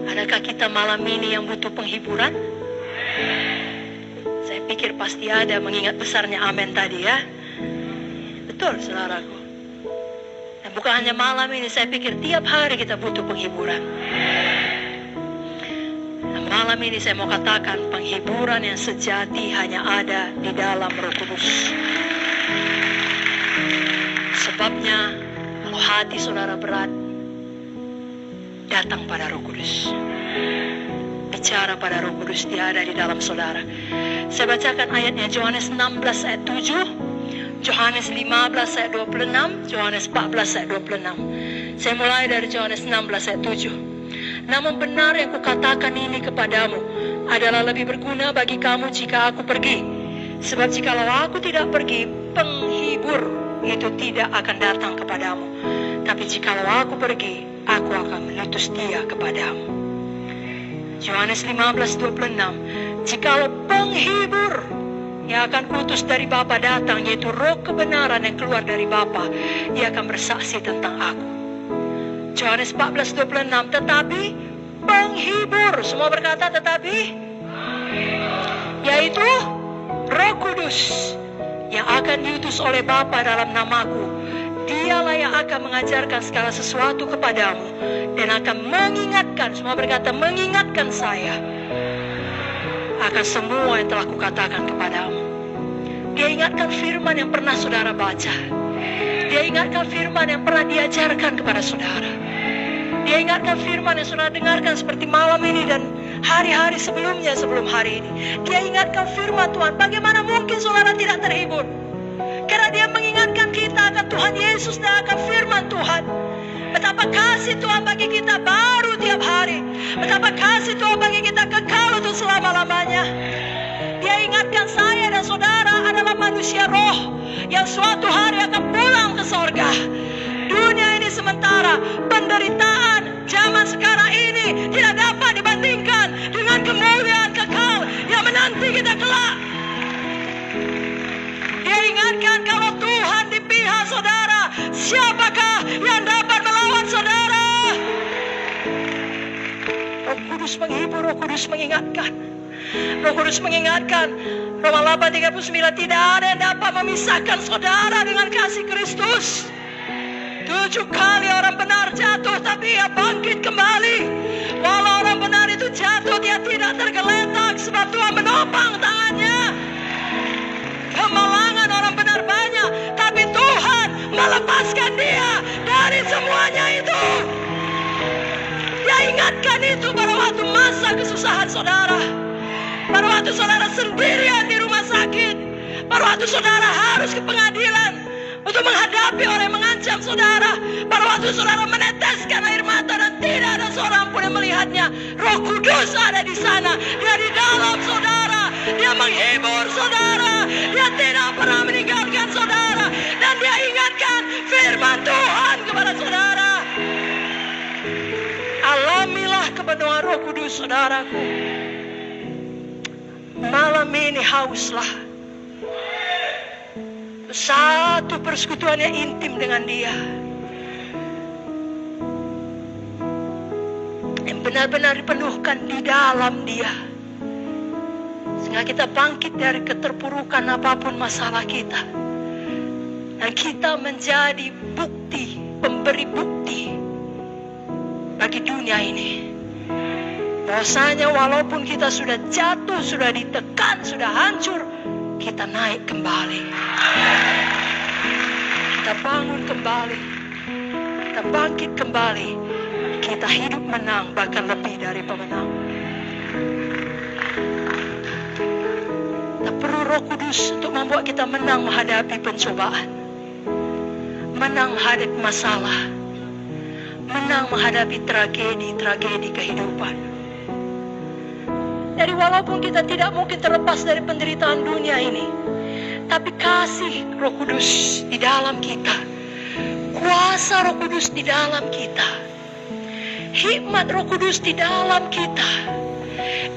Adakah kita malam ini yang butuh penghiburan? Saya pikir pasti ada, mengingat besarnya amin tadi ya. Betul saudaraku. Dan bukan hanya malam ini, saya pikir tiap hari kita butuh penghiburan. Dan malam ini saya mau katakan, penghiburan yang sejati hanya ada di dalam Roh Kudus. Sebabnya kalau hati saudara berat, datang pada Roh Kudus. Bicara pada Roh Kudus, dia ada di dalam saudara. Saya bacakan ayatnya, Yohanes 16 ayat 7, Yohanes 15 ayat 26, Yohanes 14 ayat 26. Saya mulai dari Yohanes 16 ayat 7. Namun benar yang kukatakan ini kepadamu adalah lebih berguna bagi kamu jika aku pergi. Sebab jikalau aku tidak pergi, penghibur itu tidak akan datang kepadamu. Tapi jikalau aku pergi, aku akan mengutus dia kepadamu. Yohanes 15:26. Jikalau penghibur yang akan kutus dari Bapa datang, yaitu Roh kebenaran yang keluar dari Bapa, ia akan bersaksi tentang aku. Yohanes 14:26. Tetapi penghibur, semua berkata tetapi, yaitu Roh Kudus yang akan diutus oleh Bapa dalam namaku, dialah yang akan mengajarkan segala sesuatu kepadamu dan akan mengingatkan, semua berkata mengingatkan saya akan semua yang telah kukatakan kepadamu. Dia ingatkan firman yang pernah saudara baca. Dia ingatkan firman yang pernah diajarkan kepada saudara. Dia ingatkan firman yang saudara dengarkan seperti malam ini dan hari-hari sebelumnya sebelum hari ini. Dia ingatkan firman Tuhan. Bagaimana mungkin saudara tidak terhibur? Karena dia mengingatkan kita akan Tuhan Yesus dan akan firman Tuhan. Betapa kasih Tuhan bagi kita baru tiap hari. Betapa kasih Tuhan bagi kita kekal untuk selama-lamanya. Dia ingatkan saya dan saudara adalah manusia roh yang suatu hari akan pulang ke sorga. Dunia ini sementara, penderitaan zaman sekarang ini tidak dapat dibandingkan dengan kemuliaan kekal yang menanti kita kelak. Dia ingatkan kalau Tuhan di pihak saudara, siapakah yang dapat melawan saudara? Roh Kudus menghibur, Roh Kudus mengingatkan. Roh Kudus mengingatkan. Roma 8:39, tidak ada yang dapat memisahkan saudara dengan kasih Kristus. 7 kali orang benar jatuh, tapi ia bangkit kembali. Walau orang benar itu jatuh, dia tidak tergeletak sebab Tuhan menopang tangannya. Kemalangan orang benar banyak, tapi Tuhan melepaskan dia dari semuanya itu. Dia ingatkan itu pada waktu masa kesusahan saudara, pada waktu saudara sendirian di rumah sakit, pada waktu saudara harus ke pengadilan untuk menghadapi orang yang mengancam saudara, pada waktu saudara meneteskan air mata dan tidak ada seorang pun yang melihatnya. Roh Kudus ada di sana, dia di dalam saudara, dia menghibur saudara, dia tidak pernah meninggalkan saudara, dan dia ingatkan firman Tuhan kepada saudara. Alamilah kepenuhan Roh Kudus saudaraku. Malam ini hauslah satu persekutuan yang intim dengan dia, yang benar-benar dipenuhkan di dalam dia, sehingga kita bangkit dari keterpurukan apapun masalah kita, dan kita menjadi bukti, pemberi bukti bagi dunia ini, bahwasanya walaupun kita sudah jatuh, sudah ditekan, sudah hancur, kita naik kembali, kita bangun kembali, kita bangkit kembali, kita hidup menang, bahkan lebih dari pemenang. Kita perlu Roh Kudus untuk membuat kita menang menghadapi pencobaan, menang menghadapi masalah, menang menghadapi tragedi kehidupan. Jadi walaupun kita tidak mungkin terlepas dari penderitaan dunia ini, tapi kasih Roh Kudus di dalam kita, kuasa Roh Kudus di dalam kita, hikmat Roh Kudus di dalam kita,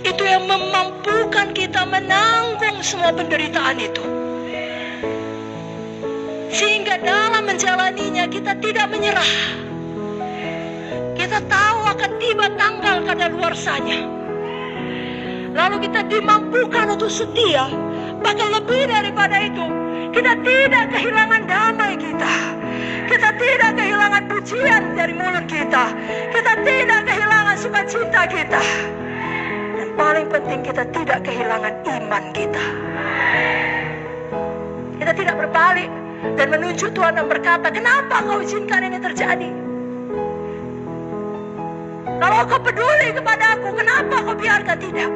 itu yang memampukan kita menanggung semua penderitaan itu, sehingga dalam menjalaninya kita tidak menyerah. Kita kita tahu akan tiba tanggal kadaluarsanya. Lalu kita dimampukan untuk setia. Bahkan lebih daripada itu, kita tidak kehilangan damai kita. Kita tidak kehilangan pujian dari mulut kita. Kita tidak kehilangan sukacita kita. Dan paling penting, kita tidak kehilangan iman kita. Kita tidak berbalik dan menunjuk Tuhan dan berkata, kenapa kau izinkan ini terjadi? Kalau kau peduli kepada aku, kenapa kau biarkan? Tidak.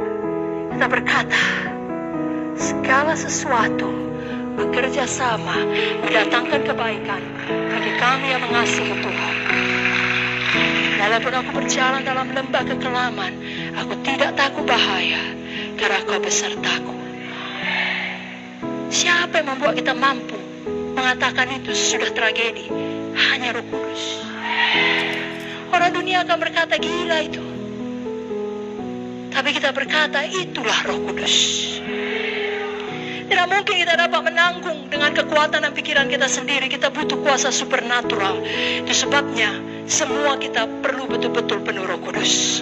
Kita berkata, segala sesuatu bekerja sama mendatangkan kebaikan bagi kami yang mengasihi Tuhan. Walaupun aku berjalan dalam lembah kekelaman, aku tidak takut bahaya, karena kau besertaku. Siapa yang membuat kita mampu mengatakan itu sudah tragedi? Hanya Roh Kudus. Orang dunia akan berkata gila itu. Tapi kita berkata itulah Roh Kudus. Tidak mungkin kita dapat menanggung dengan kekuatan dan pikiran kita sendiri. Kita butuh kuasa supernatural. Itu sebabnya semua kita perlu betul-betul penuh Roh Kudus.